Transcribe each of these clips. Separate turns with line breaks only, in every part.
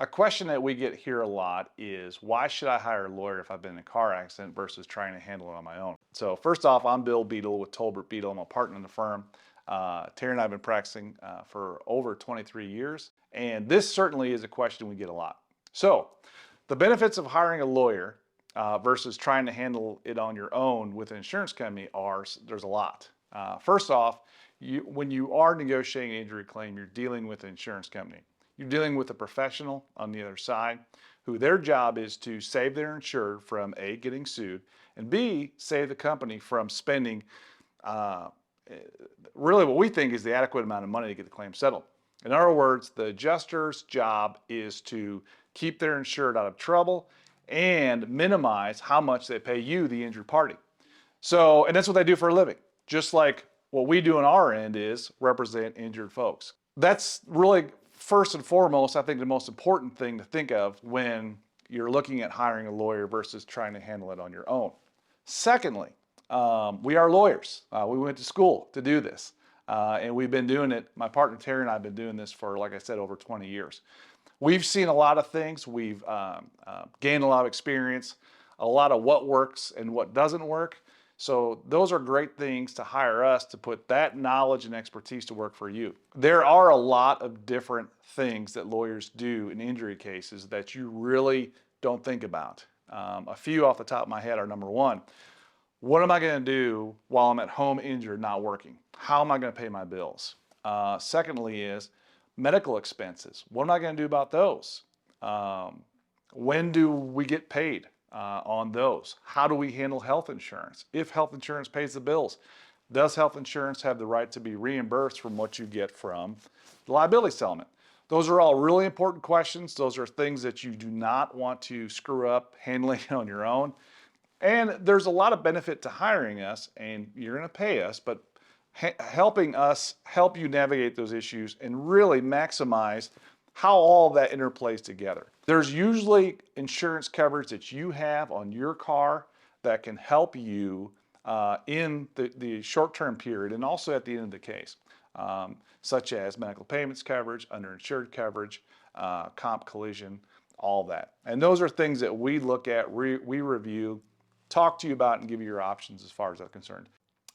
A question that we get here a lot is, why should I hire a lawyer if I've been in a car accident versus trying to handle it on my own? So first off, I'm Bill Beadle with Tolbert Beadle. I'm a partner in the firm. Terry and I have been practicing for over 23 years, and this certainly is a question we get a lot. So the benefits of hiring a lawyer versus trying to handle it on your own with an insurance company there's a lot. First off, when you are negotiating an injury claim, you're dealing with an insurance company. You're dealing with a professional on the other side who their job is to save their insured from A, getting sued, and B, save the company from spending uh, really what we think is the adequate amount of money to get the claim settled. In other words, the adjuster's job is to keep their insured out of trouble and minimize how much they pay you, the injured party. So, and that's what they do for a living. Just like what we do on our end is represent injured folks. That's really first and foremost, I think, the most important thing to think of when you're looking at hiring a lawyer versus trying to handle it on your own. Secondly, we are lawyers. We went to school to do this. And we've been doing it, my partner Terry and I have been doing this for, like I said, over 20 years. We've seen a lot of things. We've gained a lot of experience, a lot of what works and what doesn't work. So those are great things to hire us to put that knowledge and expertise to work for you. There are a lot of different things that lawyers do in injury cases that you really don't think about. A few off the top of my head are: number one, what am I going to do while I'm at home injured, not working? How am I going to pay my bills? Secondly is medical expenses. What am I going to do about those? When do we get paid on those? How do we handle health insurance? If health insurance pays the bills, does health insurance have the right to be reimbursed from what you get from the liability settlement? Those are all really important questions. Those are things that you do not want to screw up handling on your own. And there's a lot of benefit to hiring us, and you're going to pay us, but helping us help you navigate those issues and really maximize how all that interplays together. There's usually insurance coverage that you have on your car that can help you in the short-term period and also at the end of the case, such as medical payments coverage, underinsured coverage, comp collision, all that. And those are things that we look at, we review, talk to you about, and give you your options as far as that's concerned.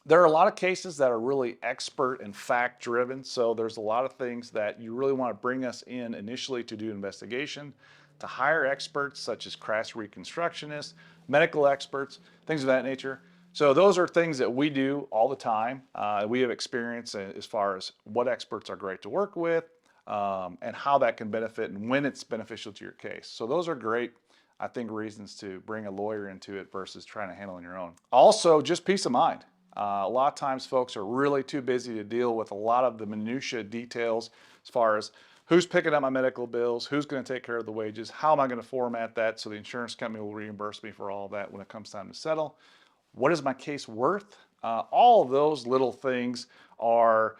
There are a lot of cases that are really expert and fact driven, so there's a lot of things that you really want to bring us in initially to do investigation, to hire experts such as crash reconstructionists, medical experts, things of that nature. So those are things that we do all the time. We have experience as far as what experts are great to work with, and how that can benefit and when it's beneficial to your case. So those are great, I think, reasons to bring a lawyer into it versus trying to handle it on your own. Also, just peace of mind. A lot of times folks are really too busy to deal with a lot of the minutia details as far as who's picking up my medical bills, who's going to take care of the wages, how am I going to format that so the insurance company will reimburse me for all of that when it comes time to settle, what is my case worth? All of those little things are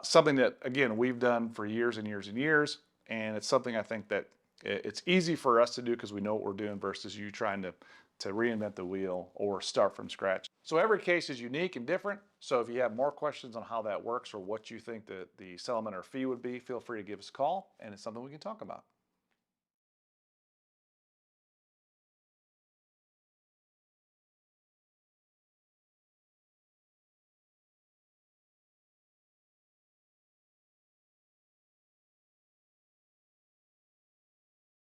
something that, again, we've done for years and years and years, and it's something I think that it's easy for us to do because we know what we're doing versus you trying to reinvent the wheel or start from scratch. So every case is unique and different. So if you have more questions on how that works or what you think the settlement or fee would be, feel free to give us a call, and it's something we can talk about.